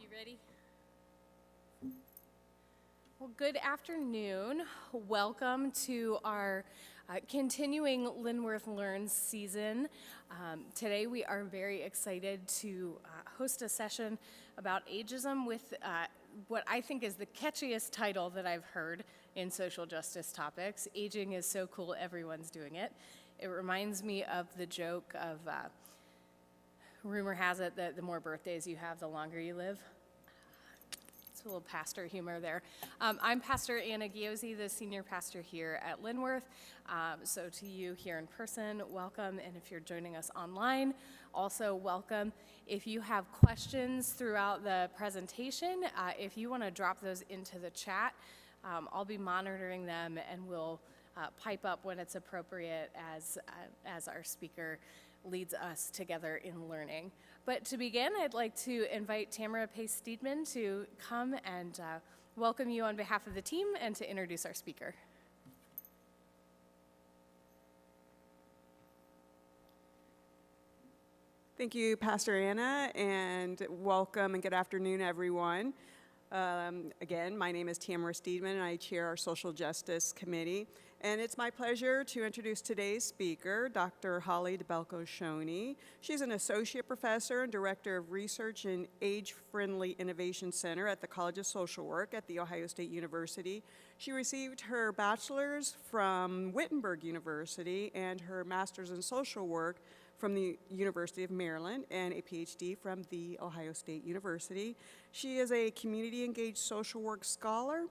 You ready? Well, good afternoon. Welcome to our continuing Linworth Learns season. Today we are very excited to host a session about ageism with what I think is the catchiest title that I've heard in social justice topics. Aging is so cool, everyone's doing it. It reminds me of the joke of rumor has it that the more birthdays you have, the longer you live. It's a little pastor humor there. I'm Pastor Anna Giozzi, the senior pastor here at Linworth. So to you here in person, welcome. And if you're joining us online, also welcome. If you have questions throughout the presentation, if you want to drop those into the chat, I'll be monitoring them and we'll pipe up when it's appropriate as our speaker leads us together in learning. But to begin, I'd like to invite Tamara Pace-Steedman to come and welcome you on behalf of the team and to introduce our speaker. Thank you, Pastor Anna, and welcome and good afternoon, everyone. Again, my name is Tamara Steedman, and I chair our Social Justice Committee. And it's my pleasure to introduce today's speaker, Dr. Holly Dabelko-Schoeny. She's an associate professor and director of research in Age-Friendly Innovation Center at the College of Social Work at The Ohio State University. She received her bachelor's from Wittenberg University and her master's in social work from the University of Maryland and a Ph.D. from The Ohio State University. She is a community-engaged social work scholar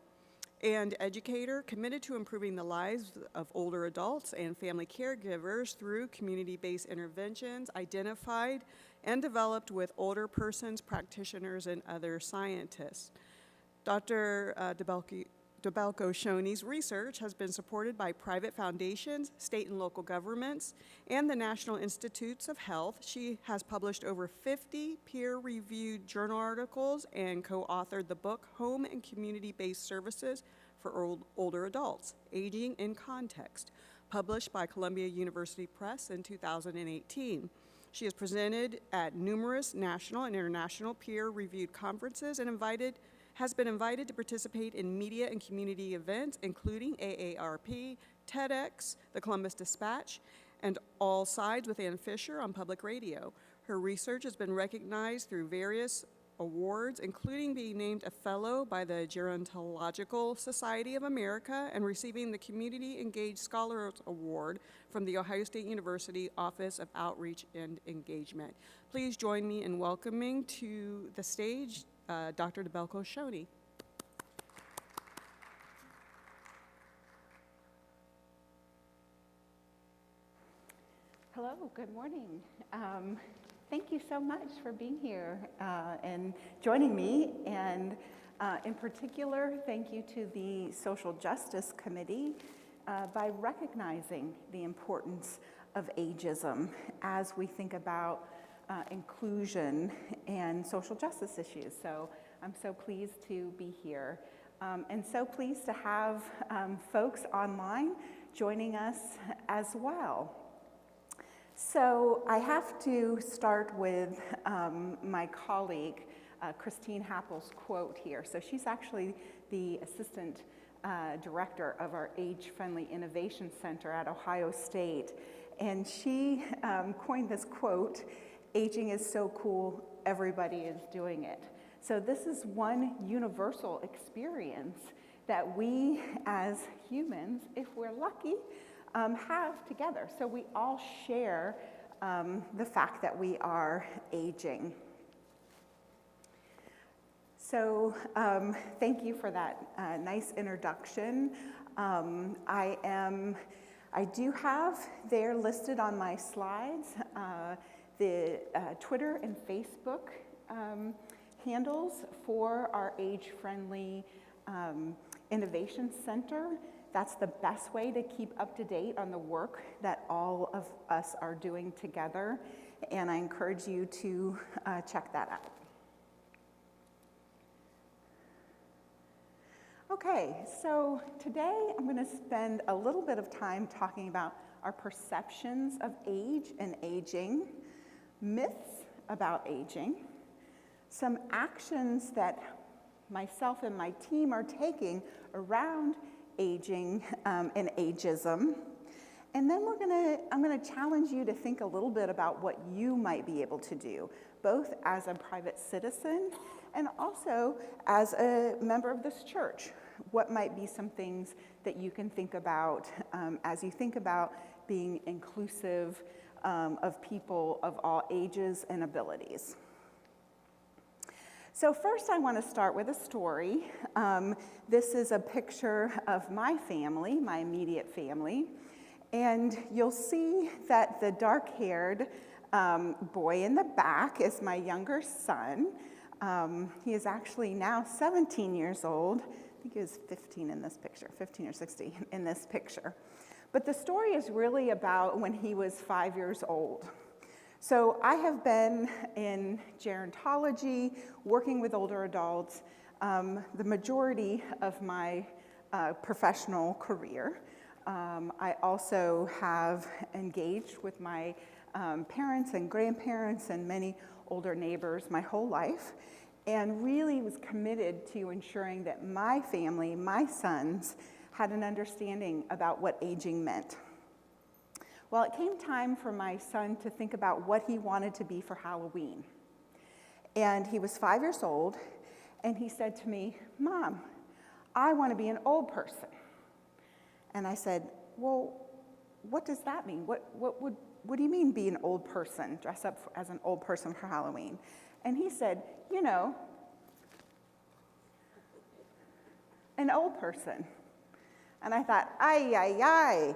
and educator committed to improving the lives of older adults and family caregivers through community-based interventions identified and developed with older persons, practitioners, and other scientists. Dr. Dabelko-Schoeny's research has been supported by private foundations, state and local governments, and the National Institutes of Health. She has published over 50 peer-reviewed journal articles and co-authored the book Home and Community-Based Services for Older Adults, Aging in Context, published by Columbia University Press in 2018. She has presented at numerous national and international peer-reviewed conferences and has been invited to participate in media and community events, including AARP, TEDx, the Columbus Dispatch, and All Sides with Ann Fisher on public radio. Her research has been recognized through various awards, including being named a fellow by the Gerontological Society of America and receiving the Community Engaged Scholars Award from the Ohio State University Office of Outreach and Engagement. Please join me in welcoming to the stage Dr. Dabelko-Schoeny. Hello, good morning. Thank you so much for being here and joining me. And in particular, thank you to the Social Justice Committee by recognizing the importance of ageism as we think about inclusion and social justice issues. So I'm so pleased to be here and so pleased to have folks online joining us as well. So I have to start with my colleague, Christine Happel's quote here. So she's actually the assistant director of our Age-Friendly Innovation Center at Ohio State. And she coined this quote, "Aging is so cool, everybody is doing it." So this is one universal experience that we as humans, if we're lucky, have together. So we all share the fact that we are aging. So thank you for that nice introduction. I do have there listed on my slides the Twitter and Facebook handles for our Age-Friendly Innovation Center. That's the best way to keep up to date on the work that all of us are doing together, and I encourage you to check that out. Okay, so today I'm going to spend a little bit of time talking about our perceptions of age and aging, myths about aging, some actions that myself and my team are taking around aging and ageism. And then I'm gonna challenge you to think a little bit about what you might be able to do, both as a private citizen and also as a member of this church. What might be some things that you can think about as you think about being inclusive of people of all ages and abilities. So first I want to start with a story. This is a picture of my family, my immediate family. And you'll see that the dark-haired boy in the back is my younger son. He is actually now 17 years old. I think he was 15 in this picture, 15 or 16 in this picture. But the story is really about when he was 5 years old. So I have been in gerontology, working with older adults, the majority of my professional career. I also have engaged with my parents and grandparents and many older neighbors my whole life, and really was committed to ensuring that my family, my sons, had an understanding about what aging meant. Well, it came time for my son to think about what he wanted to be for Halloween. And he was 5 years old, and he said to me, "Mom, I want to be an old person." And I said, "Well, what does that mean? What do you mean be an old person, dress up as an old person for Halloween?" And he said, "You know, an old person." And I thought, ay,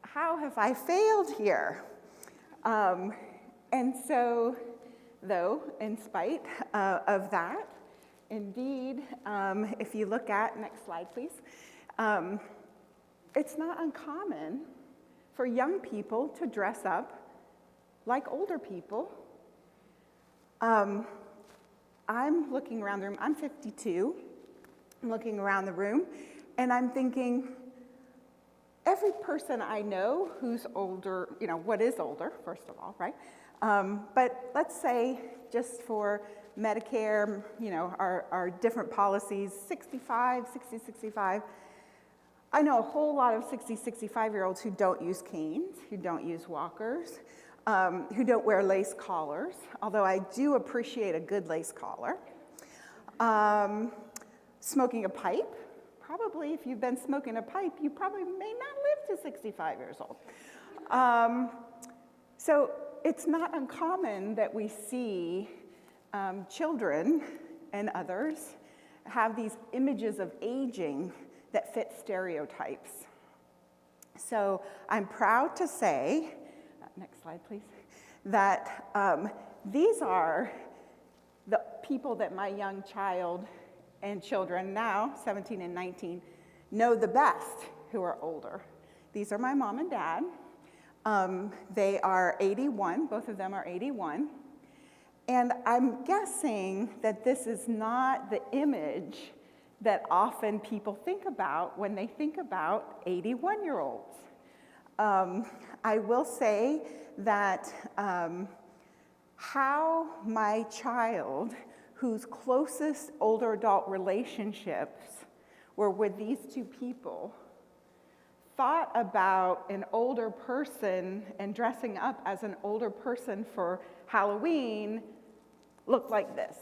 how have I failed here? And so, though, in spite of that, indeed, if you look at, next slide please, it's not uncommon for young people to dress up like older people. I'm looking around the room, I'm 52, I'm looking around the room, and I'm thinking, every person I know who's older, you know, what is older, first of all, right? But let's say, just for Medicare, you know, our different policies, 65, 60, 65, I know a whole lot of 60, 65-year-olds who don't use canes, who don't use walkers, who don't wear lace collars, although I do appreciate a good lace collar. Smoking a pipe. Probably if you've been smoking a pipe, you probably may not live to 65 years old. So it's not uncommon that we see children and others have these images of aging that fit stereotypes. So I'm proud to say, next slide please, that these are the people that my young child and children, now 17 and 19, know the best who are older. These are my mom and dad. They are 81, both of them are 81. And I'm guessing that this is not the image that often people think about when they think about 81-year-olds. I will say that how my child, whose closest older adult relationships were with these two people, thought about an older person and dressing up as an older person for Halloween looked like this,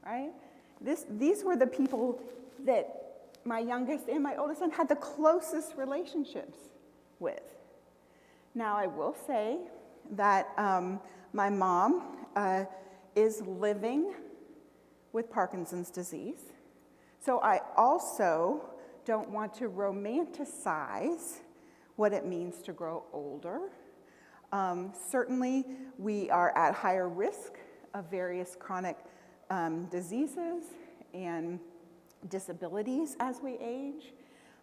right? These were the people that my youngest and my oldest son had the closest relationships with. Now, I will say that my mom is living with Parkinson's disease, so I also don't want to romanticize what it means to grow older. Certainly, we are at higher risk of various chronic diseases and disabilities as we age,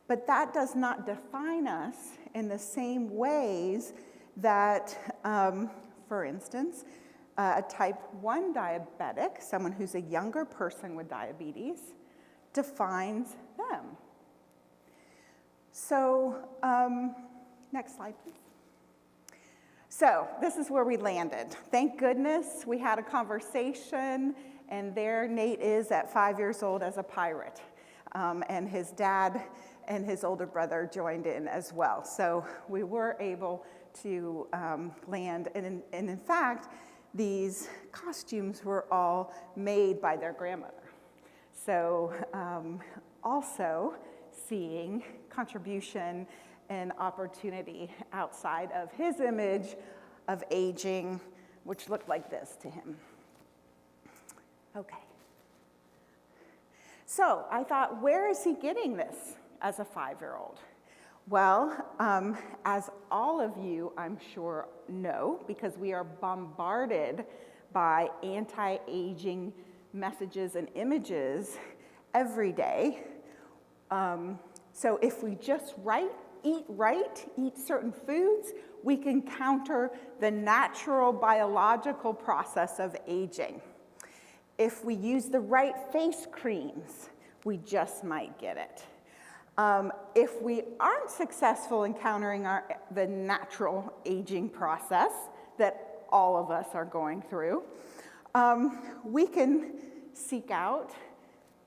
but that does not define us in the same ways that, for instance, a type 1 diabetic, someone who's a younger person with diabetes, defines them. So, next slide, please. So this is where we landed. Thank goodness we had a conversation, and there Nate is at 5 years old as a pirate. And his dad and his older brother joined in as well. So we were able to land, and in fact, these costumes were all made by their grandmother. So also seeing contribution and opportunity outside of his image of aging, which looked like this to him. Okay. So I thought, where is he getting this as a 5-year-old? Well, as all of you, I'm sure, know, because we are bombarded by anti-aging messages and images every day. So if we just eat certain foods, we can counter the natural biological process of aging. If we use the right face creams, we just might get it. If we aren't successful in countering the natural aging process that all of us are going through, we can seek out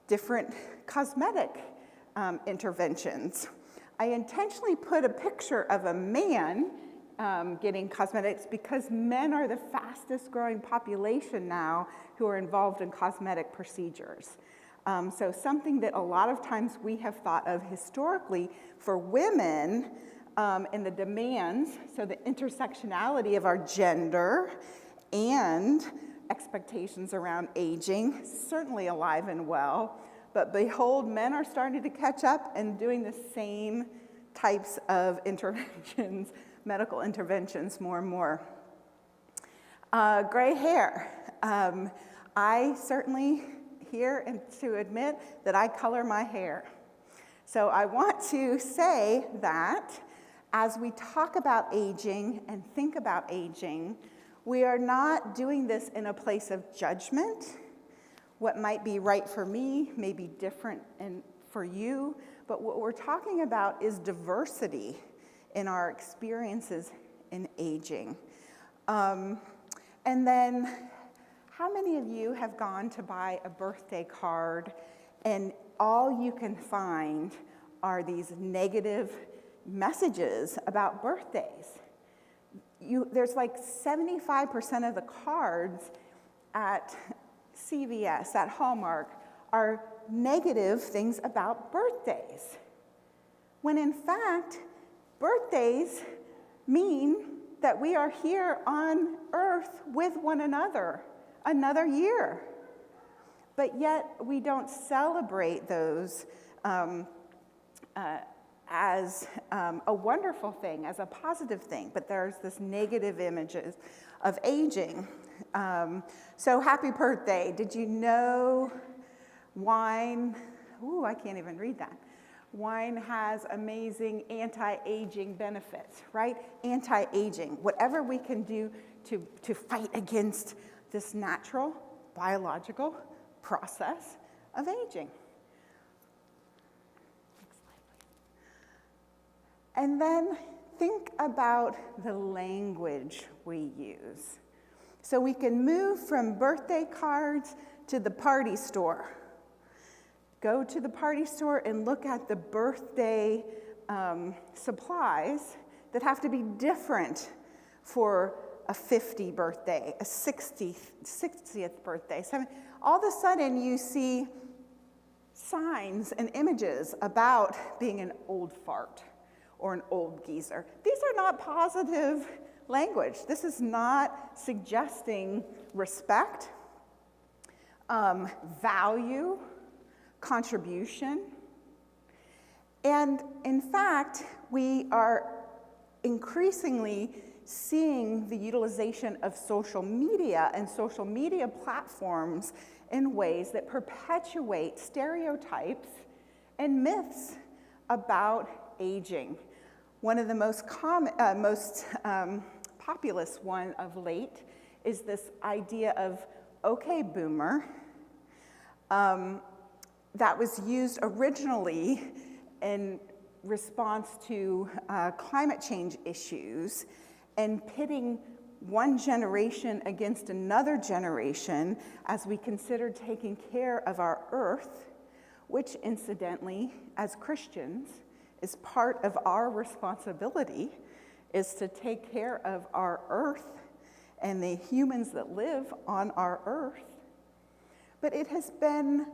different cosmetic interventions. I intentionally put a picture of a man getting cosmetics because men are the fastest growing population now who are involved in cosmetic procedures. So something that a lot of times we have thought of historically for women in the demands, so the intersectionality of our gender and expectations around aging, certainly alive and well. But behold, men are starting to catch up and doing the same types of interventions, medical interventions more and more. Gray hair. I certainly here and to admit that I color my hair. So I want to say that as we talk about aging and think about aging, we are not doing this in a place of judgment. What might be right for me may be different for you, but what we're talking about is diversity in our experiences in aging. And then, how many of you have gone to buy a birthday card and all you can find are these negative messages about birthdays? There's like 75% of the cards at CVS, at Hallmark, are negative things about birthdays. When in fact, birthdays mean that we are here on earth with one another another year. But yet we don't celebrate those as a wonderful thing, as a positive thing, but there's this negative images of aging. So happy birthday. Did you know wine, I can't even read that. Wine has amazing anti-aging benefits, right? Anti-aging, whatever we can do to fight against this natural, biological process of aging. Next slide, please. And then think about the language we use. So we can move from birthday cards to the party store. Go to the party store and look at the birthday supplies that have to be different for a 50th birthday, a 60th birthday. All of a sudden you see signs and images about being an old fart or an old geezer. These are not positive language. This is not suggesting respect, value, contribution. And in fact, we are increasingly seeing the utilization of social media and social media platforms in ways that perpetuate stereotypes and myths about aging. One of the most populous one of late is this idea of okay boomer that was used originally in response to climate change issues and pitting one generation against another generation as we consider taking care of our earth, which incidentally, as Christians, is part of our responsibility, is to take care of our earth and the humans that live on our earth. But it has been,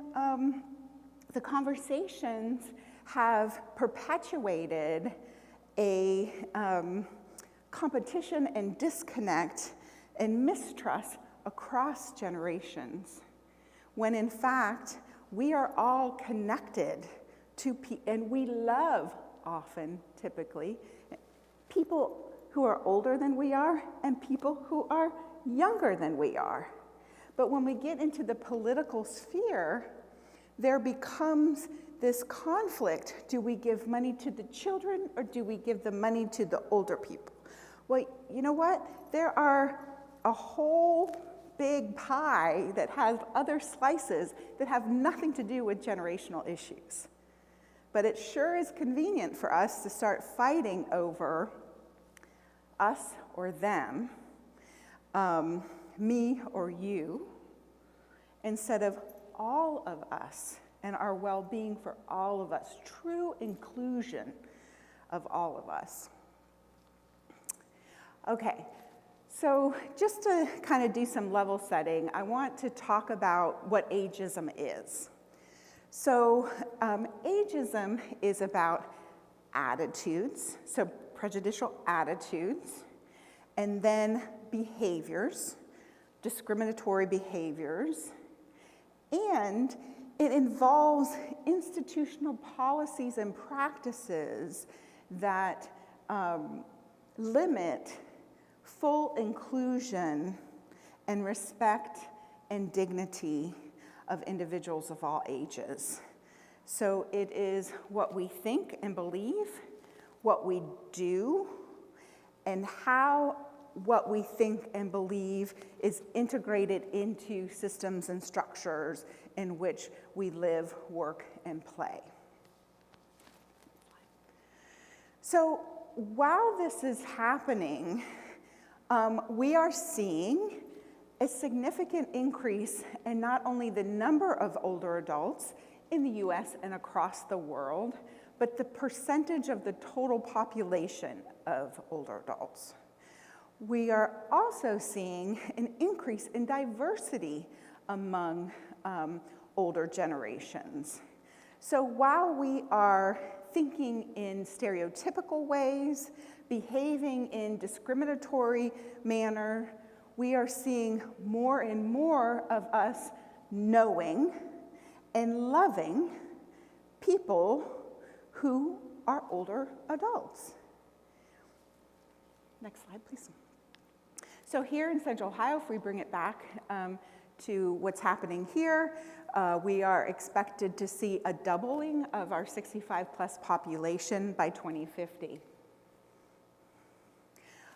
the conversations have perpetuated a competition and disconnect and mistrust across generations, when in fact, we are all connected to, and we love often, typically, people who are older than we are and people who are younger than we are. But when we get into the political sphere, there becomes this conflict. Do we give money to the children or do we give the money to the older people? Well, you know what? There are a whole big pie that has other slices that have nothing to do with generational issues. But it sure is convenient for us to start fighting over us or them, me or you, instead of all of us and our well-being for all of us, true inclusion of all of us. Okay, so just to kind of do some level setting, I want to talk about what ageism is. So ageism is about attitudes, so prejudicial attitudes, and then behaviors, discriminatory behaviors, and it involves institutional policies and practices that limit full inclusion and respect and dignity of individuals of all ages. So it is what we think and believe, what we do, and how what we think and believe is integrated into systems and structures in which we live, work, and play. So while this is happening, we are seeing a significant increase in not only the number of older adults in the US and across the world, but the percentage of the total population of older adults. We are also seeing an increase in diversity among older generations. So while we are thinking in stereotypical ways, behaving in discriminatory manner, we are seeing more and more of us knowing and loving people who are older adults. Next slide, please. So here in Central Ohio, if we bring it back to what's happening here, we are expected to see a doubling of our 65-plus population by 2050.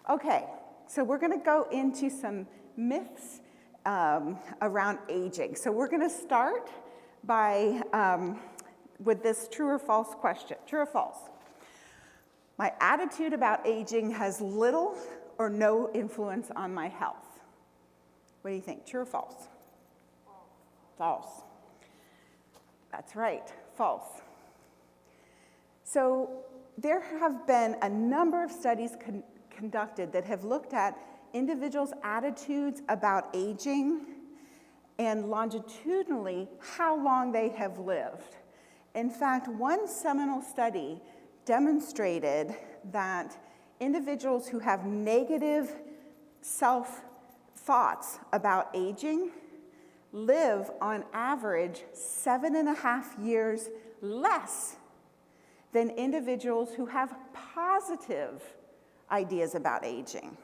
Okay, so we're going to go into some myths around aging. So we're going to start by with this true or false question. True or false? My attitude about aging has little or no influence on my health. What do you think? True or false? False. That's right, false. So there have been a number of studies conducted that have looked at individuals' attitudes about aging and longitudinally how long they have lived. In fact, one seminal study demonstrated that individuals who have negative self-thoughts about aging live on average 7.5 years less than individuals who have positive ideas about aging.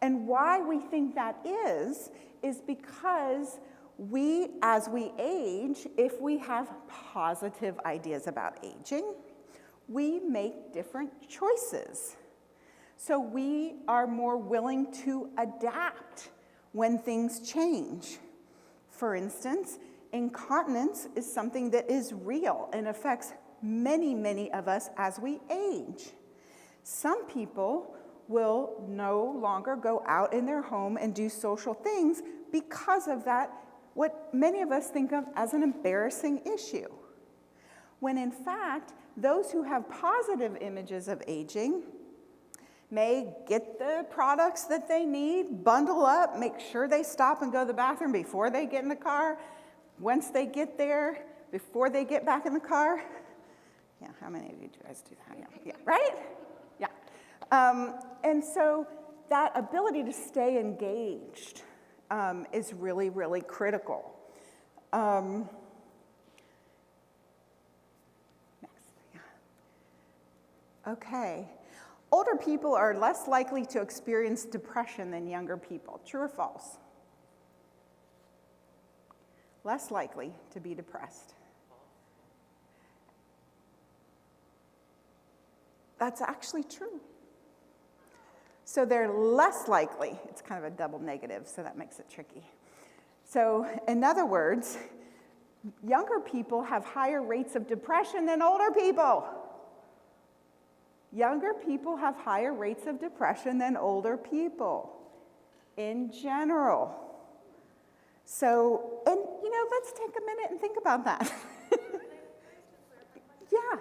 And why we think that is because we, as we age, if we have positive ideas about aging, we make different choices. So we are more willing to adapt when things change. For instance, incontinence is something that is real and affects many, many of us as we age. Some people will no longer go out in their home and do social things because of that, what many of us think of as an embarrassing issue. When in fact, those who have positive images of aging may get the products that they need, bundle up, make sure they stop and go to the bathroom before they get in the car, once they get there, before they get back in the car. Yeah, how many of you guys do that? Yeah, right? Yeah. And so that ability to stay engaged is really, really critical. Next, yeah. Okay. Older people are less likely to experience depression than younger people. True or false? Less likely to be depressed. That's actually true. So they're less likely, it's kind of a double negative, so that makes it tricky. So in other words, younger people have higher rates of depression than older people. Younger people have higher rates of depression than older people in general. So, and you know, let's take a minute and think about that. Yeah.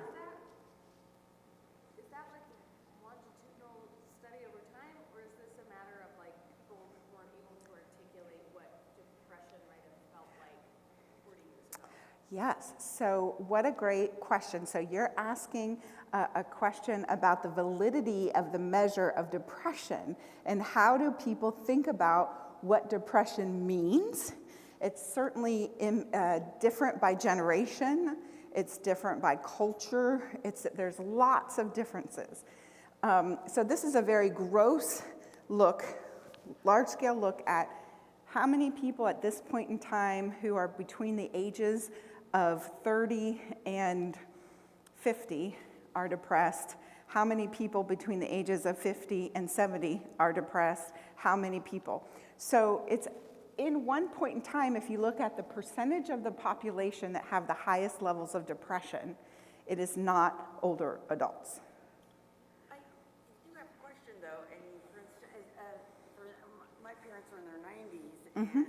Is that like a longitudinal study over time, or is this a matter of like people who weren't able to articulate what depression might have felt like 40 years ago? Yes, so what a great question. So you're asking a question about the validity of the measure of depression and how do people think about what depression means. It's certainly different by generation. It's different by culture. There's lots of differences. So this is a very gross look, large-scale look at how many people at this point in time who are between the ages of 30 and 50 are depressed, how many people between the ages of 50 and 70 are depressed, how many people. So it's in one point in time, if you look at the percentage of the population that have the highest levels of depression, it is not older adults. I do have a question though, and for instance, my parents are in their 90s, and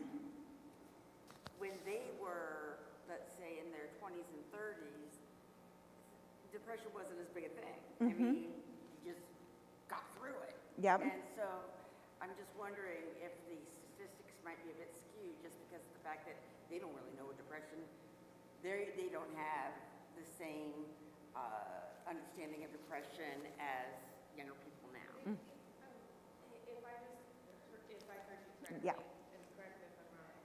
when they were, let's say, in their 20s and 30s, depression wasn't as big a thing. I mean, you just got through it. Yep. And so I'm just wondering if the statistics might be a bit skewed just because of the fact that they don't really know what depression, they don't have the same understanding of depression as younger people now. If I heard you correctly, Yeah. and correct me if I'm wrong,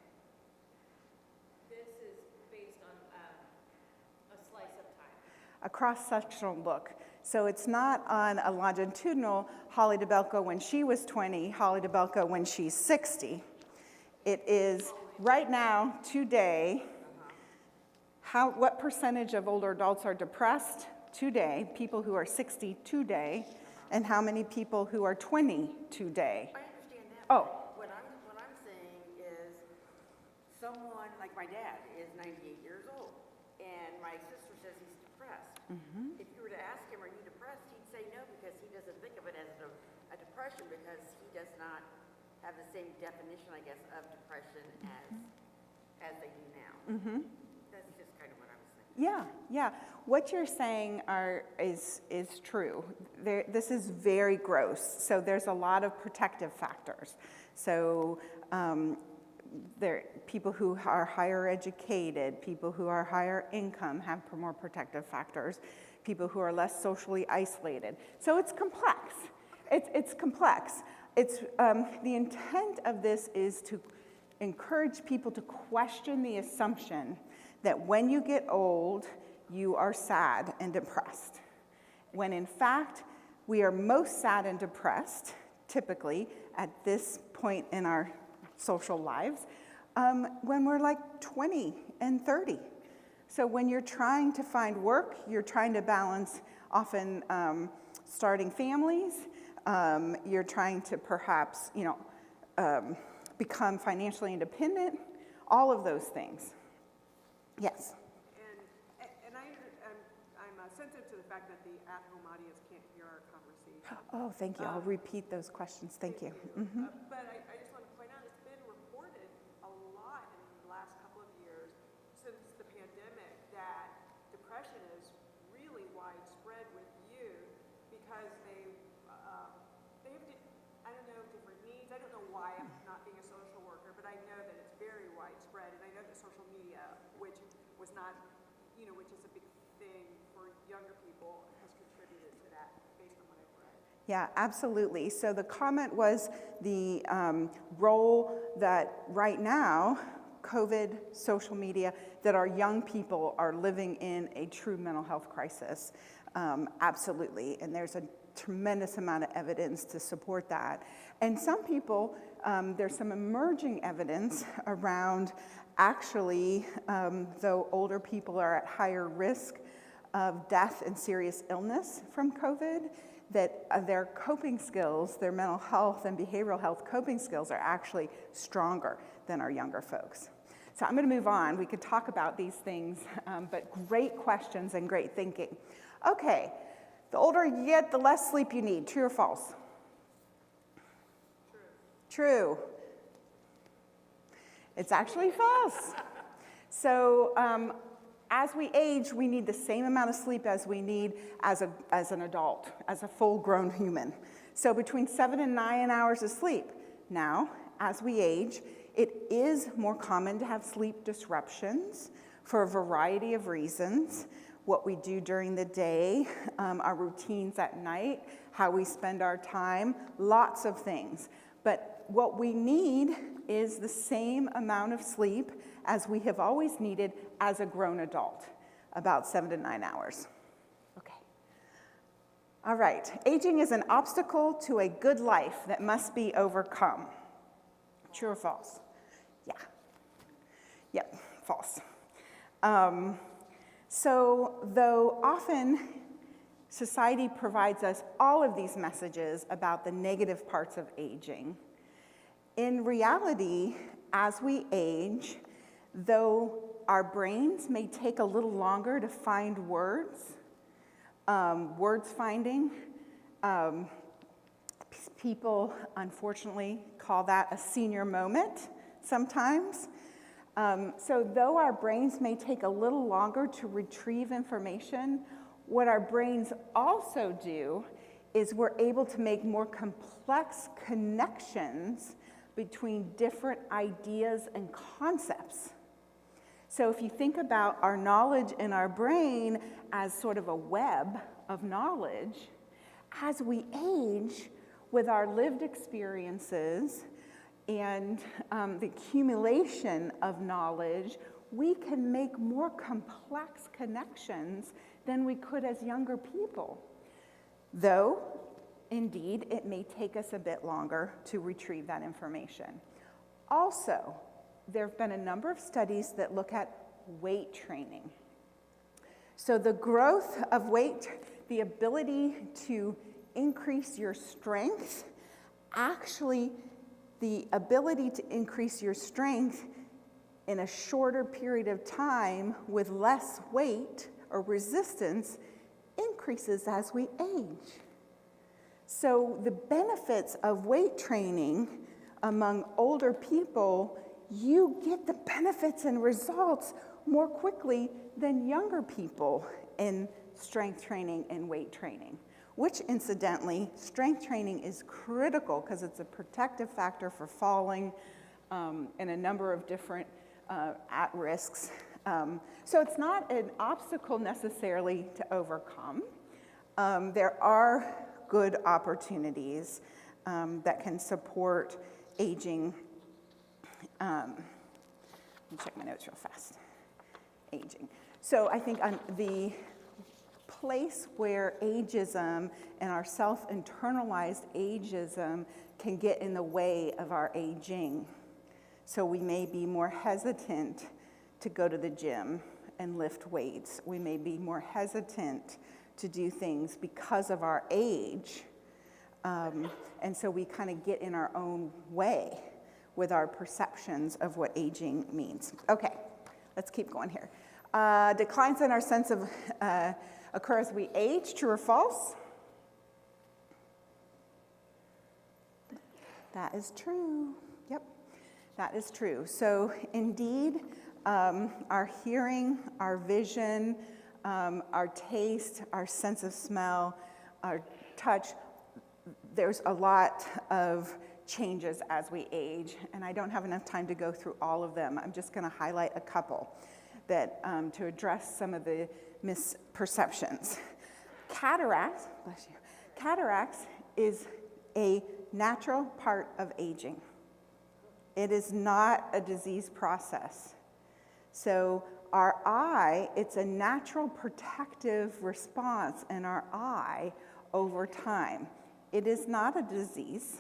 this is based on a slice of time. A cross-sectional look. So it's not on a longitudinal Holly Dabelko when she was 20, Holly Dabelko when she's 60. It is right now, today, what percentage of older adults are depressed today, people who are 60 today, and how many people who are 20 today? I understand that. Oh. What I'm saying is someone like my dad is 98 years old, and my sister says he's depressed. If you were to ask him, are you depressed, he'd say no because he doesn't think of it as a depression because he does not have the same definition, I guess, of depression as they do now. That's just kind of what I was thinking. Yeah. What you're saying is true. This is very gross. So there's a lot of protective factors. So people who are higher educated, people who are higher income have more protective factors. People who are less socially isolated. So it's complex. It's complex. It's the intent of this is to encourage people to question the assumption that when you get old, you are sad and depressed. When in fact, we are most sad and depressed, typically, at this point in our social lives, when we're like 20 and 30. So when you're trying to find work, you're trying to balance often starting families, you're trying to perhaps, become financially independent, all of those things. Yes. And I'm sensitive to the fact that the at-home audience can't hear our conversation. Oh, thank you. I'll repeat those questions. Thank you. Mm-hmm. But I just want to point out, it's been reported a lot in the last couple of years since the pandemic that depression is really widespread with youth because have, I don't know, different needs. I don't know why I'm not being a social worker, but I know that it's very widespread. And I know that social media, which was not, which is a big thing for younger people, has contributed to that based on what I've read. Yeah, absolutely. So the comment was the role that right now, COVID, social media, that our young people are living in a true mental health crisis. Absolutely. And there's a tremendous amount of evidence to support that. And some people, there's some emerging evidence around actually, though older people are at higher risk of death and serious illness from COVID, that their coping skills, their mental health and behavioral health coping skills are actually stronger than our younger folks. So I'm going to move on. We could talk about these things, but great questions and great thinking. Okay, the older you get, the less sleep you need. True or false? True. It's actually false. So as we age, we need the same amount of sleep as we need as an adult, as a full-grown human. So between 7 and 9 hours of sleep. Now, as we age, it is more common to have sleep disruptions for a variety of reasons. What we do during the day, our routines at night, how we spend our time, lots of things. But what we need is the same amount of sleep as we have always needed as a grown adult, about 7 to 9 hours. Okay. All right. Aging is an obstacle to a good life that must be overcome. True or false? Yeah. Yep, false. So though often society provides us all of these messages about the negative parts of aging, in reality, as we age, though our brains may take a little longer to find words, words finding, people unfortunately call that a senior moment sometimes. So though our brains may take a little longer to retrieve information, what our brains also do is we're able to make more complex connections between different ideas and concepts. So if you think about our knowledge in our brain as sort of a web of knowledge, as we age with our lived experiences and the accumulation of knowledge, we can make more complex connections than we could as younger people. Though, indeed, it may take us a bit longer to retrieve that information. Also, there have been a number of studies that look at weight training. So the growth of weight, the ability to increase your strength, actually the ability to increase your strength in a shorter period of time with less weight or resistance increases as we age. So the benefits of weight training among older people, you get the benefits and results more quickly than younger people in strength training and weight training, which incidentally, strength training is critical because it's a protective factor for falling in a number of different at-risks. So it's not an obstacle necessarily to overcome. There are good opportunities that can support aging. Let me check my notes real fast. Aging. So I think on the place where ageism and our self-internalized ageism can get in the way of our aging. So we may be more hesitant to go to the gym and lift weights. We may be more hesitant to do things because of our age. And so we kind of get in our own way with our perceptions of what aging means. Okay, let's keep going here. Declines in our sense of occur as we age, true or false? That is true. Yep, that is true. So indeed, our hearing, our vision, our taste, our sense of smell, our touch, there's a lot of changes as we age, and I don't have enough time to go through all of them. I'm just going to highlight a couple that to address some of the misperceptions. Cataracts, bless you. Cataracts is a natural part of aging. It is not a disease process. So our eye, it's a natural protective response in our eye over time. It is not a disease.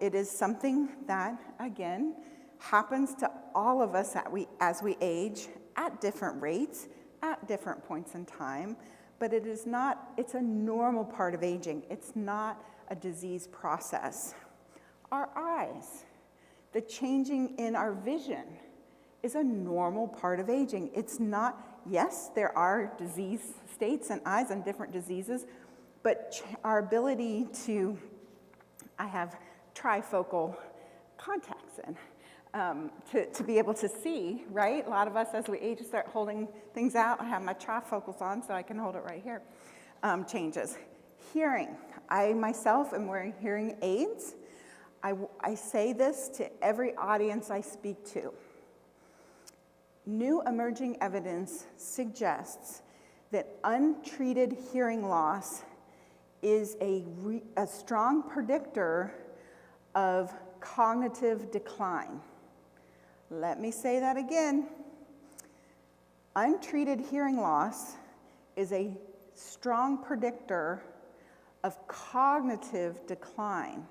It is something that, again, happens to all of us as we age at different rates, at different points in time, but it is not, it's a normal part of aging. It's not a disease process. Our eyes, the changing in our vision is a normal part of aging. It's not, yes, there are disease states and eyes and different diseases, but our ability to, I have trifocal contacts in, to be able to see, right? A lot of us as we age start holding things out. I have my trifocals on so I can hold it right here. Changes. Hearing. I myself am wearing hearing aids. I say this to every audience I speak to. New emerging evidence suggests that untreated hearing loss is a strong predictor of cognitive decline. Let me say that again. Untreated hearing loss is a strong predictor of cognitive decline.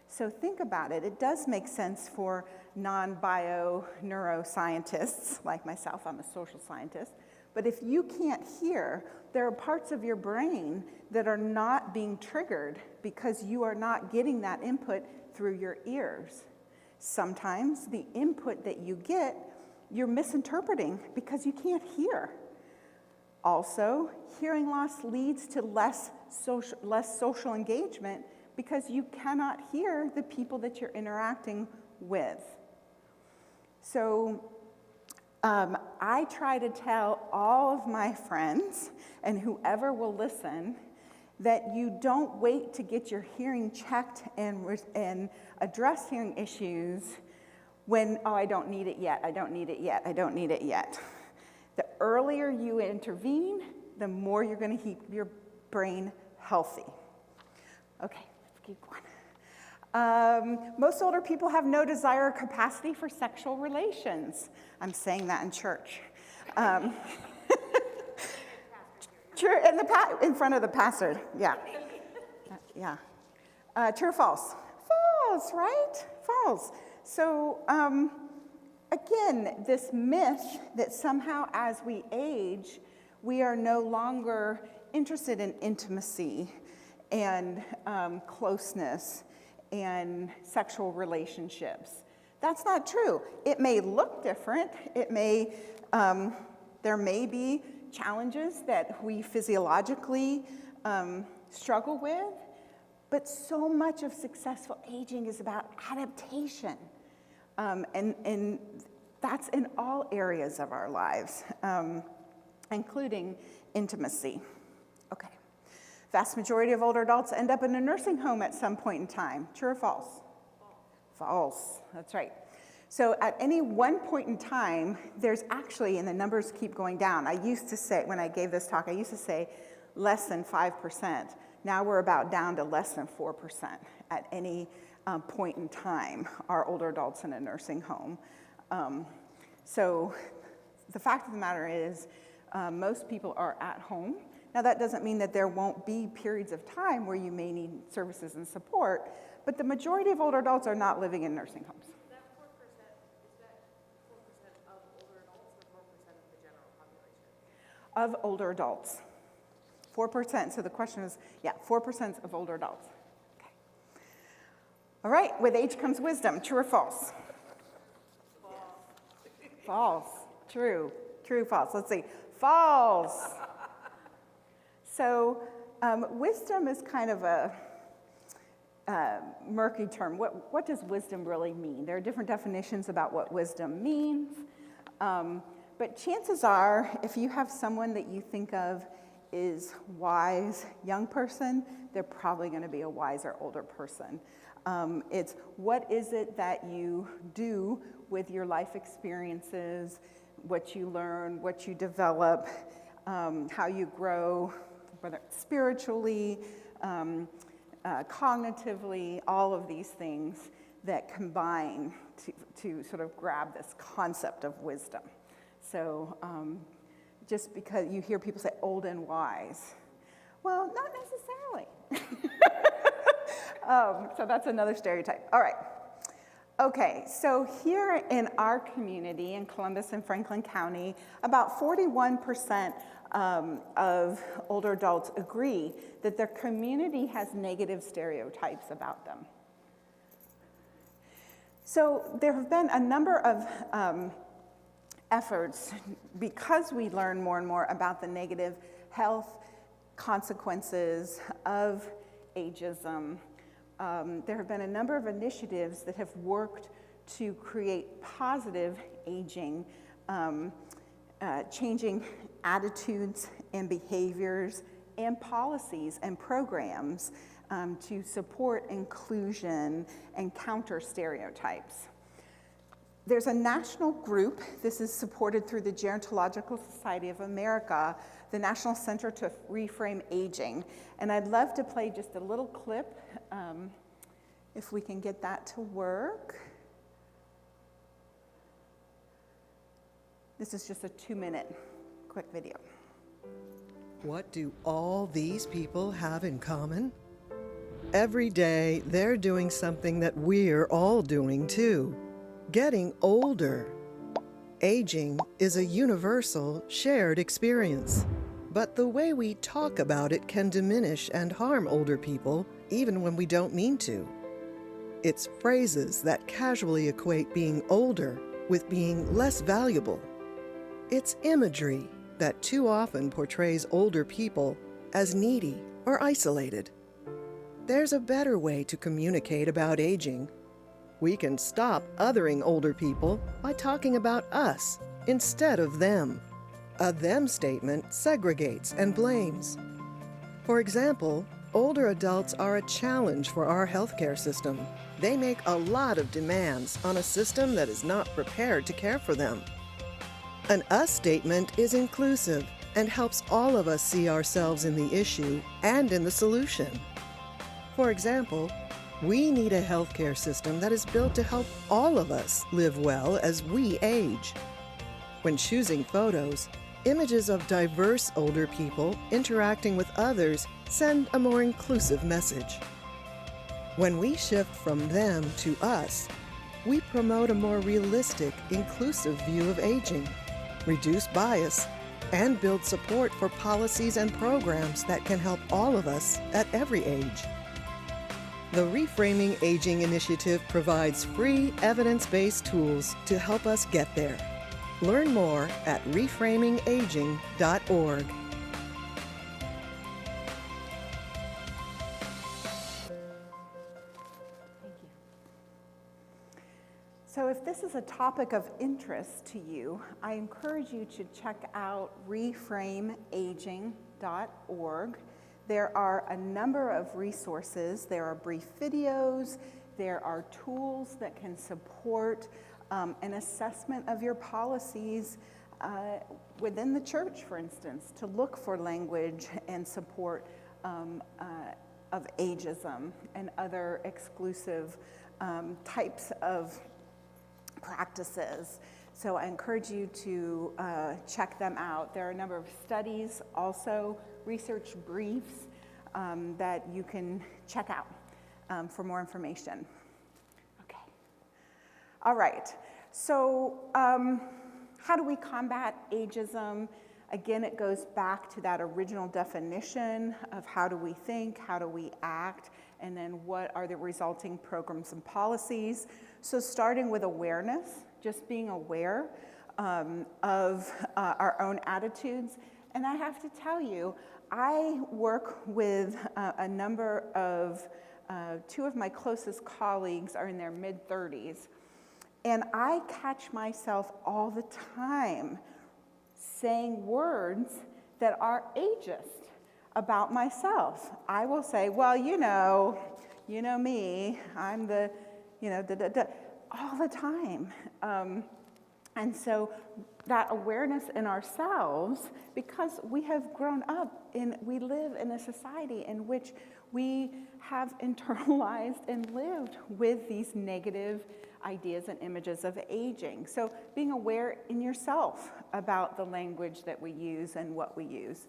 So think about it. It does make sense for non-bio neuroscientists like myself. I'm a social scientist. But if you can't hear, there are parts of your brain that are not being triggered because you are not getting that input through your ears. Sometimes the input that you get, you're misinterpreting because you can't hear. Also, hearing loss leads to less social engagement because you cannot hear the people that you're interacting with. So I try to tell all of my friends and whoever will listen that you don't wait to get your hearing checked and address hearing issues when, oh, I don't need it yet, I don't need it yet, I don't need it yet. The earlier you intervene, the more you're going to keep your brain healthy. Okay, let's keep going. Most older people have no desire or capacity for sexual relations. I'm saying that in church. In front of the pastor, yeah. Yeah. True or false? False, right? False. So, again, this myth that somehow as we age, we are no longer interested in intimacy and closeness and sexual relationships. That's not true. It may look different. It may, there may be challenges that we physiologically struggle with, but so much of successful aging is about adaptation. And that's in all areas of our lives, including intimacy. Okay. Vast majority of older adults end up in a nursing home at some point in time. True or false? False. That's right. So at any one point in time, there's actually, and the numbers keep going down. I used to say, when I gave this talk, I used to say less than 5%. Now we're about down to less than 4% at any point in time are older adults in a nursing home. So the fact of the matter is most people are at home. Now that doesn't mean that there won't be periods of time where you may need services and support, but the majority of older adults are not living in nursing homes. Is that 4% of older adults or 4% of the general population? Of older adults. 4%. So the question is, yeah, 4% of older adults. Okay. All right, with age comes wisdom. True or false? False. False. True. True, false. Let's see. False. So wisdom is kind of murky term. What does wisdom really mean? There are different definitions about what wisdom means. But chances are, if you have someone that you think of is wise young person, they're probably going to be a wiser older person. It's what is it that you do with your life experiences, what you learn, what you develop, how you grow, whether it's spiritually, cognitively, all of these things that combine to sort of grab this concept of wisdom. So just because you hear people say old and wise, well, not necessarily. So that's another stereotype. All right. Okay, so here in our community in Columbus and Franklin County, about 41% of older adults agree that their community has negative stereotypes about them. So there have been a number of efforts, because we learn more and more about the negative health consequences of ageism. There have been a number of initiatives that have worked to create positive aging, changing attitudes and behaviors and policies and programs to support inclusion and counter stereotypes. There's a national group, this is supported through the Gerontological Society of America, the National Center to Reframe Aging. And I'd love to play just a little clip, if we can get that to work. This is just a 2-minute quick video. What do all these people have in common? Every day, they're doing something that we're all doing too. Getting older. Aging is a universal, shared experience. But the way we talk about it can diminish and harm older people, even when we don't mean to. It's phrases that casually equate being older with being less valuable. It's imagery that too often portrays older people as needy or isolated. There's a better way to communicate about aging. We can stop othering older people by talking about us instead of them. A them statement segregates and blames. For example, older adults are a challenge for our healthcare system. They make a lot of demands on a system that is not prepared to care for them. An us statement is inclusive and helps all of us see ourselves in the issue and in the solution. For example, we need a healthcare system that is built to help all of us live well as we age. When choosing photos, images of diverse older people interacting with others send a more inclusive message. When we shift from them to us, we promote a more realistic, inclusive view of aging, reduce bias, and build support for policies and programs that can help all of us at every age. The Reframing Aging Initiative provides free, evidence-based tools to help us get there. Learn more at reframingaging.org. So if this is a topic of interest to you, I encourage you to check out reframeaging.org. There are a number of resources. There are brief videos. There are tools that can support an assessment of your policies within the church, for instance, to look for language and support of ageism and other exclusive types of practices. So I encourage you to check them out. There are a number of studies, also research briefs that you can check out for more information. Okay. All right. So how do we combat ageism? Again, it goes back to that original definition of how do we think, how do we act, and then what are the resulting programs and policies. So starting with awareness, just being aware of our own attitudes. And I have to tell you, I work with a number of two of my closest colleagues are in their mid-30s, and I catch myself all the time saying words that are ageist about myself. I will say, well, you know me, I'm the, all the time. And so that awareness in ourselves, because we have grown up we live in a society in which we have internalized and lived with these negative ideas and images of aging. So being aware in yourself about the language that we use and what we use.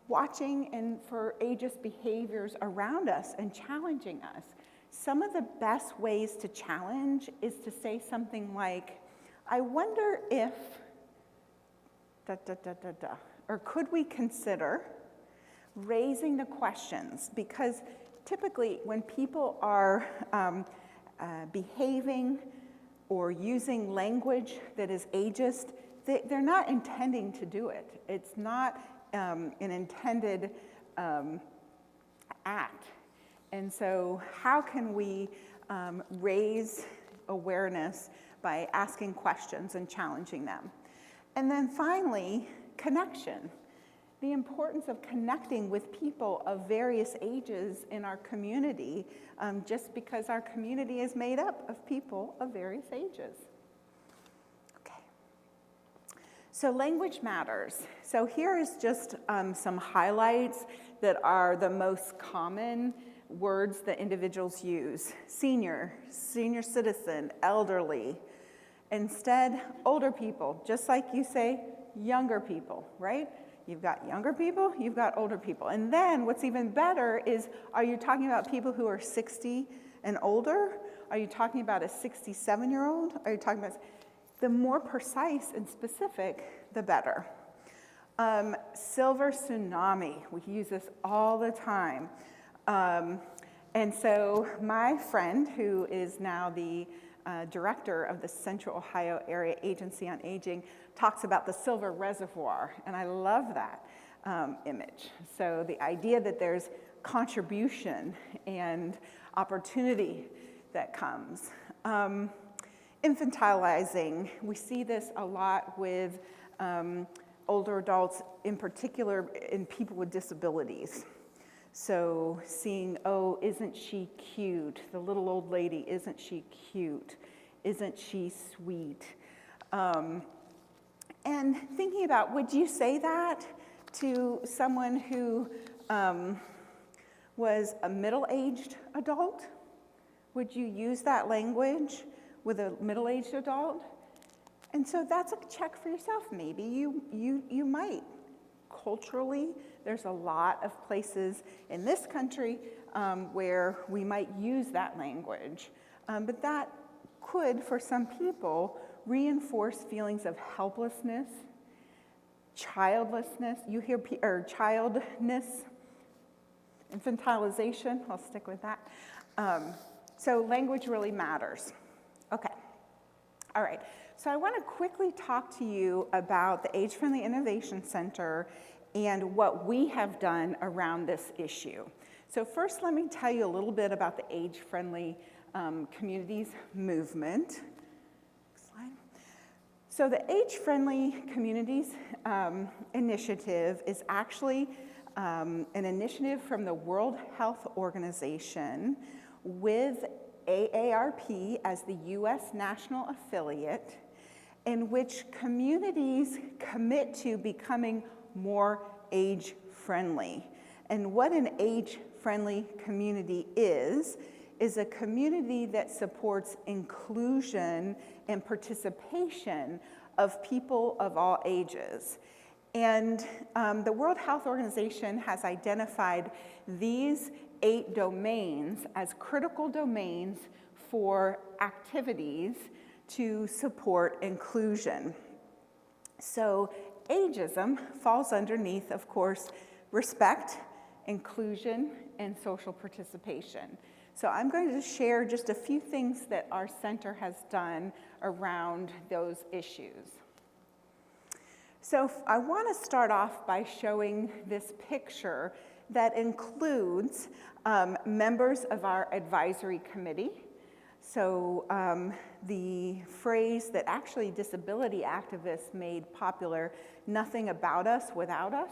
Watching and for ageist behaviors around us and challenging us. Some of the best ways to challenge is to say something like, I wonder if, or could we consider raising the questions? Because typically when people are behaving or using language that is ageist, they're not intending to do it. It's not an intended act. And so how can we raise awareness by asking questions and challenging them? And then finally, connection. The importance of connecting with people of various ages in our community, just because our community is made up of people of various ages. Okay. So language matters. So here is just some highlights that are the most common words that individuals use. Senior citizen, elderly. Instead, older people, just like you say, younger people, right? You've got younger people, you've got older people. And then what's even better is, are you talking about people who are 60 and older? Are you talking about a 67-year-old? Are you talking about, the more precise and specific, the better. Silver tsunami, we use this all the time. And so my friend, who is now the director of the Central Ohio Area Agency on Aging, talks about the silver reservoir, and I love that image. So the idea that there's contribution and opportunity that comes. Infantilizing, we see this a lot with older adults, in particular in people with disabilities. So seeing, oh, isn't she cute? The little old lady, isn't she cute? Isn't she sweet? And thinking about, would you say that to someone who was a middle-aged adult? Would you use that language with a middle-aged adult? And so that's a check for yourself. Maybe you might. Culturally, there's a lot of places in this country where we might use that language. But that could, for some people, reinforce feelings of helplessness, childlessness. You hear, or childness, infantilization, I'll stick with that. So language really matters. Okay, all right. So I want to quickly talk to you about the Age-Friendly Innovation Center and what we have done around this issue. So first, let me tell you a little bit about the Age-Friendly Communities movement. Next slide. So the Age-Friendly Communities initiative is actually an initiative from the World Health Organization with AARP as the U.S. national affiliate, in which communities commit to becoming more age-friendly. And what an age-friendly community is a community that supports inclusion and participation of people of all ages. And the World Health Organization has identified these 8 domains as critical domains for activities to support inclusion. So ageism falls underneath, of course, respect, inclusion, and social participation. So I'm going to share just a few things that our center has done around those issues. So I want to start off by showing this picture. that includes members of our advisory committee. So the phrase that actually disability activists made popular, "nothing about us without us,"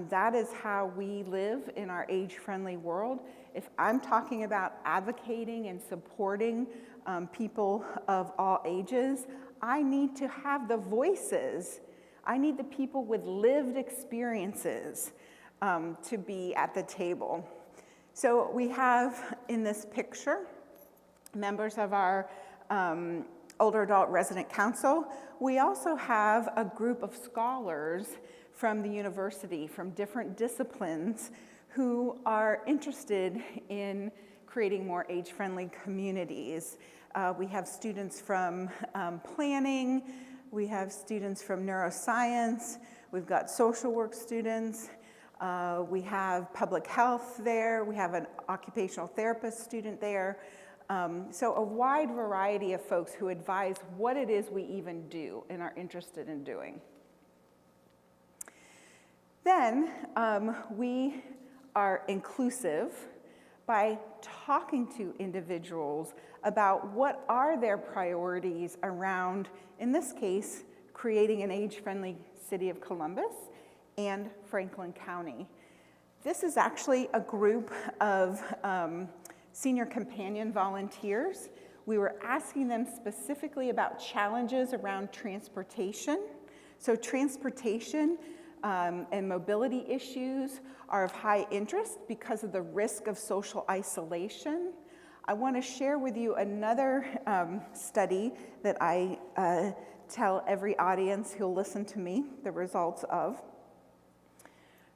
that is how we live in our age-friendly world. If I'm talking about advocating and supporting people of all ages, I need to have the voices. I need the people with lived experiences to be at the table. So we have in this picture members of our Older Adult Resident Council. We also have a group of scholars from the university, from different disciplines, who are interested in creating more age-friendly communities. We have students from planning, we have students from neuroscience, we've got social work students, we have public health there, we have an occupational therapist student there. So a wide variety of folks who advise what it is we even do and are interested in doing. Then we are inclusive by talking to individuals about what are their priorities around, in this case, creating an age-friendly city of Columbus and Franklin County. This is actually a group of senior companion volunteers. We were asking them specifically about challenges around transportation. So transportation and mobility issues are of high interest because of the risk of social isolation. I want to share with you another study that I tell every audience who'll listen to me the results of.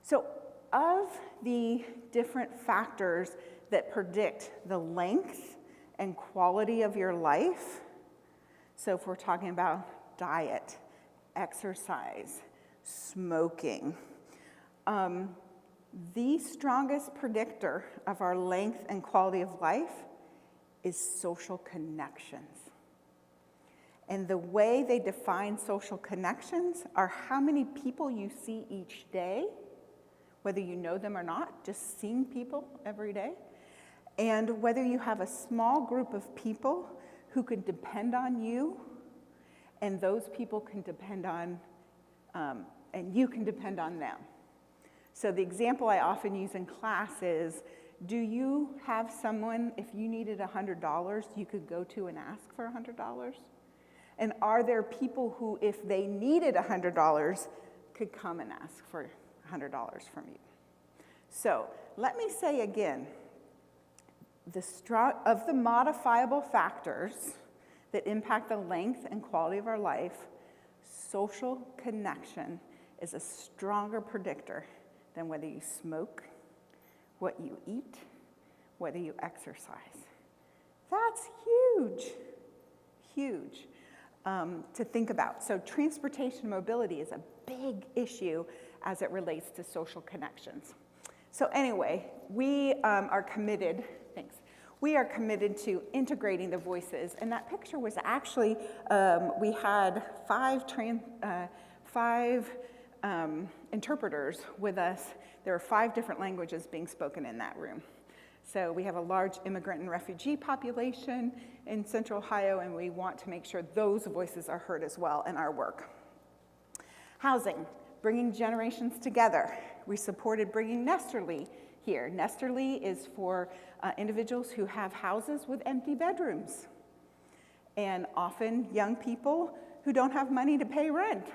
So of the different factors that predict the length and quality of your life, so if we're talking about diet, exercise, smoking, the strongest predictor of our length and quality of life is social connections. And the way they define social connections are how many people you see each day, whether you know them or not, just seeing people every day, and whether you have a small group of people who can depend on you, and those people can depend on, and you can depend on them. So the example I often use in class is, do you have someone, if you needed $100, you could go to and ask for $100? And are there people who, if they needed $100, could come and ask for $100 from you? So let me say again, of the modifiable factors that impact the length and quality of our life, social connection is a stronger predictor than whether you smoke, what you eat, whether you exercise. That's huge, huge to think about. So transportation mobility is a big issue as it relates to social connections. So anyway, we are committed, thanks. We are committed to integrating the voices, and that picture was actually, we had five interpreters with us. There were 5 different languages being spoken in that room. So we have a large immigrant and refugee population in Central Ohio, and we want to make sure those voices are heard as well in our work. Housing, bringing generations together. We supported bringing Nesterly here. Nesterly is for individuals who have houses with empty bedrooms, and often young people who don't have money to pay rent.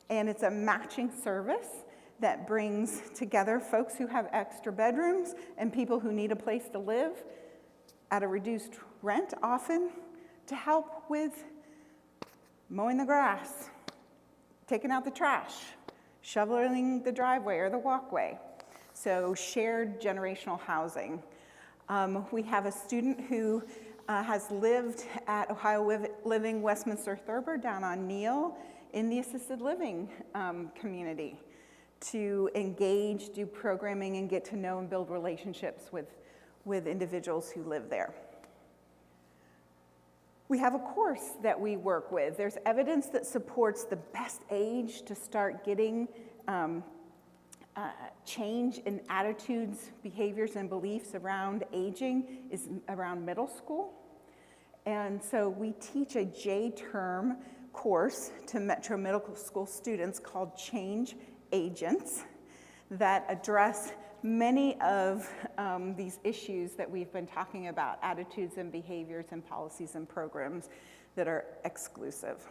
And it's a matching service that brings together folks who have extra bedrooms and people who need a place to live at a reduced rent, often, to help with mowing the grass, taking out the trash, shoveling the driveway or the walkway. So shared generational housing. We have a student who has lived at Ohio Living Westminster Thurber down on Neal in the assisted living community to engage, do programming, and get to know and build relationships with individuals who live there. We have a course that we work with. There's evidence that supports the best age to start getting change in attitudes, behaviors, and beliefs around aging is around middle school. And so we teach a J-term course to Metro Middle School students called Change Agents that address many of these issues that we've been talking about, attitudes and behaviors and policies and programs that are exclusive.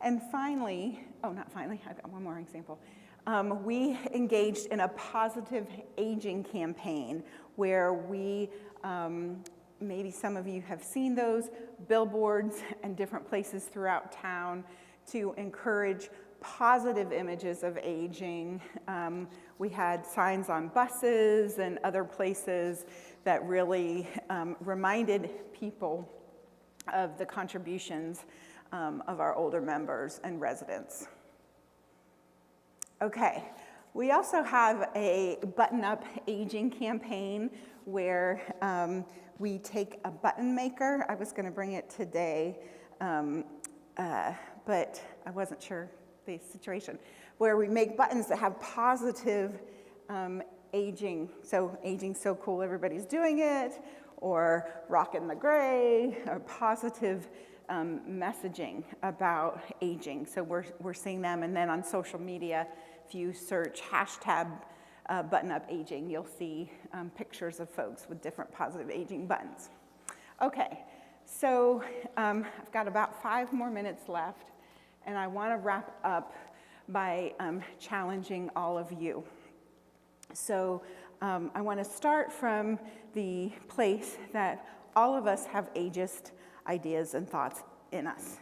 And finally, I've got one more example. We engaged in a positive aging campaign where we, maybe some of you have seen those, billboards and different places throughout town to encourage positive images of aging. We had signs on buses and other places that really reminded people of the contributions of our older members and residents. Okay, we also have a button-up aging campaign where we take a button maker. I was going to bring it today, but I wasn't sure the situation, where we make buttons that have positive aging. So aging's so cool, everybody's doing it, or rockin' the gray, or positive messaging about aging. So we're seeing them, and then on social media, if you search hashtag button-up aging, you'll see pictures of folks with different positive aging buttons. Okay, so I've got about 5 more minutes left, and I want to wrap up by challenging all of you. So I want to start from the place that all of us have ageist ideas and thoughts in us.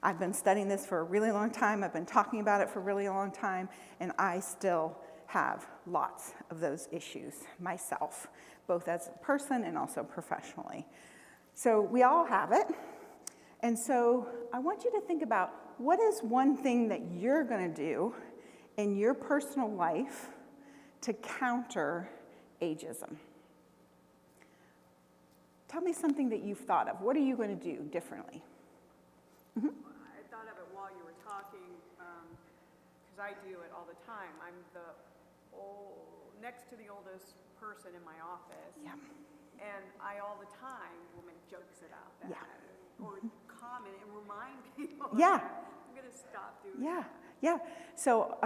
I've been studying this for a really long time. I've been talking about it for a really long time, and I still have lots of those issues myself, both as a person and also professionally. So we all have it. And so I want you to think about what is one thing that you're going to do in your personal life to counter ageism. Tell me something that you've thought of. What are you going to do differently? Mm-hmm. I thought of it while you were talking, because I do it all the time. I'm next to the oldest person in my office. Yeah. And I all the time will make jokes about that. Yeah. Or comment and remind people. Yeah. I'm going to stop doing Yeah, that. yeah. So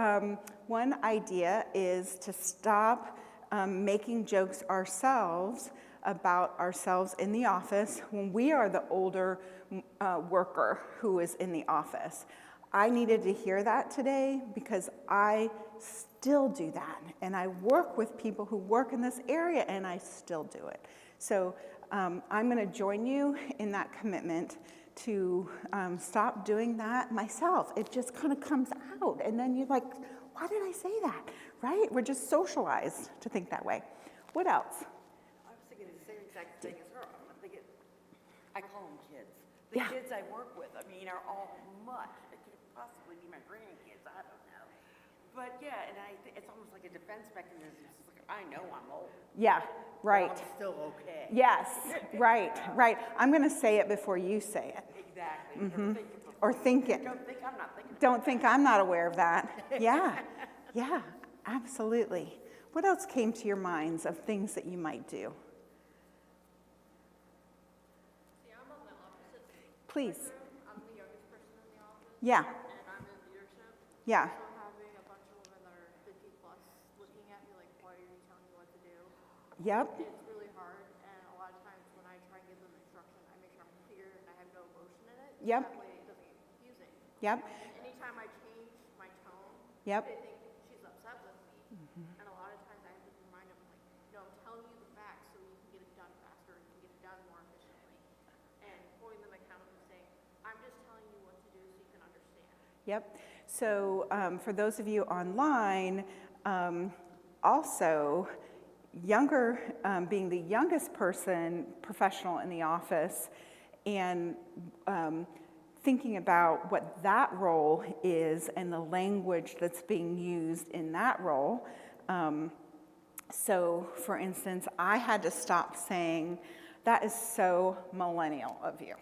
one idea is to stop making jokes ourselves about ourselves in the office when we are the older worker who is in the office. I needed to hear that today because I still do that. And I work with people who work in this area and I still do it. So I'm going to join you in that commitment to stop doing that myself. It just kind of comes out. And then you're like, why did I say that? Right? We're just socialized to think that way. What else? I was thinking the same exact thing as her. I'm thinking, I call them kids. The kids I work with, I mean, are all much. It could possibly be my grandkids. I don't know. But yeah, and I think it's almost like a defense mechanism. It's like, I know I'm old. Yeah, right. But I'm still okay. Yes, right, right. I'm going to say it before you say it. Exactly. Mm-hmm. Or think it. Don't think I'm not thinking. Don't think I'm not aware of that. Yeah, yeah, absolutely. What else came to your minds of things that you might do? See, I'm on the opposite Please. spectrum. I'm the youngest person in the office. Yeah, And I'm in leadership. yeah, So having a bunch of women that are 50 plus looking at me like, why are you telling me what to do? yep, It's really hard. And a lot of times when I try and give them instruction, I make sure I'm clear and I have no emotion in it. Yep. That way it doesn't get confusing. yep, Anytime I change my tone, yep, they think she's upset with me. And a lot of times I have to remind them, like, no, I'm telling you the facts so you can get it done faster and you can get it done more efficiently. And holding them accountable and saying, I'm just telling you what to do so you can understand. yep. So for those of you online, also younger, being the youngest person professional in the office and thinking about what that role is and the language that's being used in that role. So for instance, I had to stop saying, that is so millennial of you.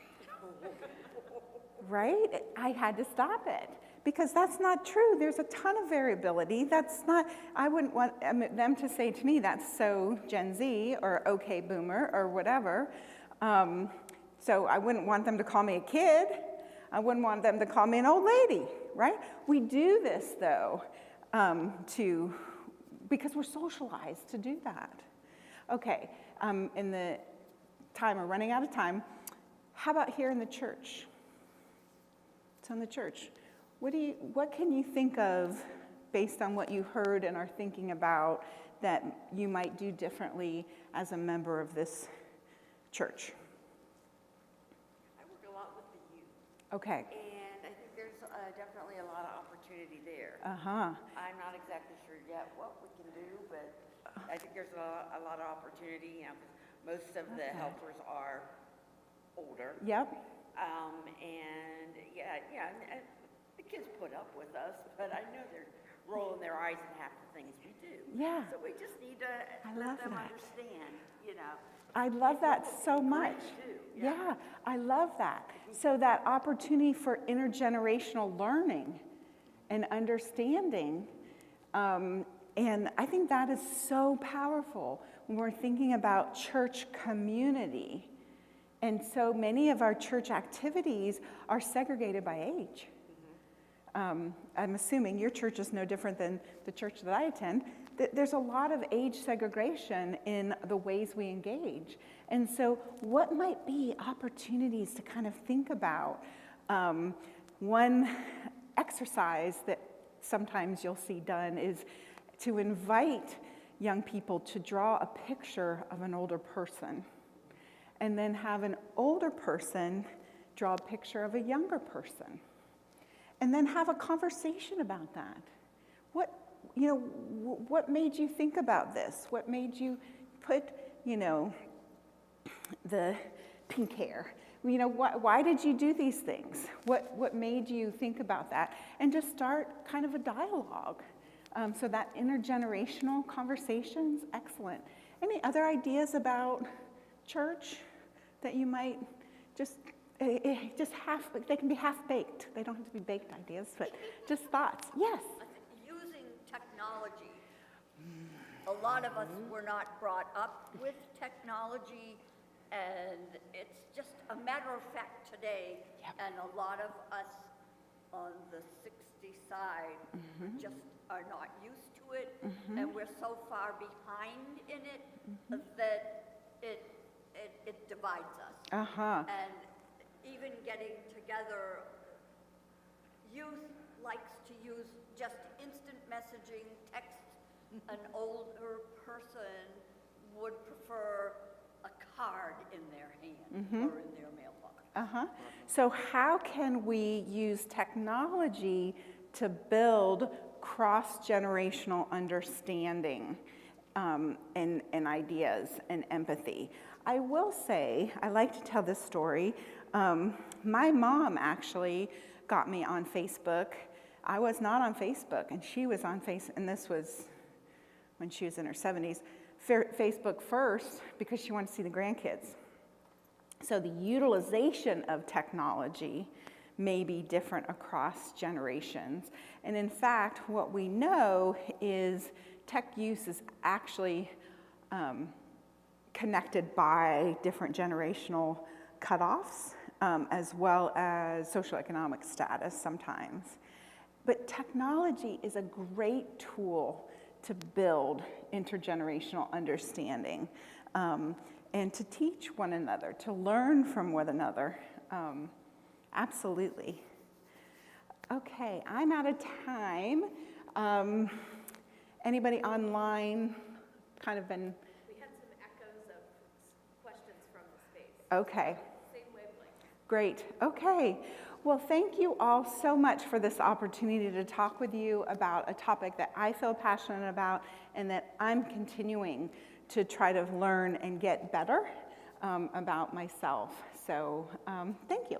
Right? I had to stop it because that's not true. There's a ton of variability. That's not, I wouldn't want them to say to me, that's so Gen Z or okay boomer or whatever. So I wouldn't want them to call me a kid. I wouldn't want them to call me an old lady, right? We do this though, because we're socialized to do that. Okay, in the time, we're running out of time. How about here in the church? So in the church, what can you think of based on what you heard and are thinking about that you might do differently as a member of this church? I work a lot with the youth, Okay. and I think there's definitely a lot of opportunity there. Uh-huh. I'm not exactly sure yet what we can do, but I think there's a lot of opportunity. Most of the helpers are older. Yep. And and the kids put up with us, but I know they're rolling their eyes at half the things we do. Yeah. So we just need to I let love them that. understand, I love that so much. too. Yeah, I love that. So that opportunity for intergenerational learning and understanding, and I think that is so powerful when we're thinking about church community. And so many of our church activities are segregated by age. I'm assuming your church is no different than the church that I attend. There's a lot of age segregation in the ways we engage. And so what might be opportunities to kind of think about? One exercise that sometimes you'll see done is to invite young people to draw a picture of an older person, and then have an older person draw a picture of a younger person, and then have a conversation about that. What made you think about this? What made you put, the pink hair? Why did you do these things? What made you think about that? And just start kind of a dialogue. So that intergenerational conversations, excellent. Any other ideas about church that you might just half, they can be half-baked. They don't have to be baked ideas, but just thoughts. Yes? Using technology. A lot of us were not brought up with technology, and it's just a matter of fact today. Yep. And a lot of us on the 60 side just are not used to it, and we're so far behind in it that it divides us. Uh-huh. And even getting together, youth likes to use just instant messaging, text. An older person would prefer a card in their hand or in their mailbox. Uh-huh. So how can we use technology to build cross-generational understanding and ideas and empathy? I will say, I like to tell this story. My mom actually got me on Facebook. I was not on Facebook, and she was on Facebook, and this was when she was in her 70s. Facebook first, because she wanted to see the grandkids. So the utilization of technology may be different across generations. And in fact, what we know is tech use is actually connected by different generational cutoffs, as well as socioeconomic status sometimes. But technology is a great tool to build intergenerational understanding and to teach one another, to learn from one another. Absolutely. Okay, I'm out of time. Anybody online kind of been? We had some echoes of questions from the space. Okay. Same wavelength. Great. Okay. Well, thank you all so much for this opportunity to talk with you about a topic that I feel passionate about and that I'm continuing to try to learn and get better about myself. So thank you.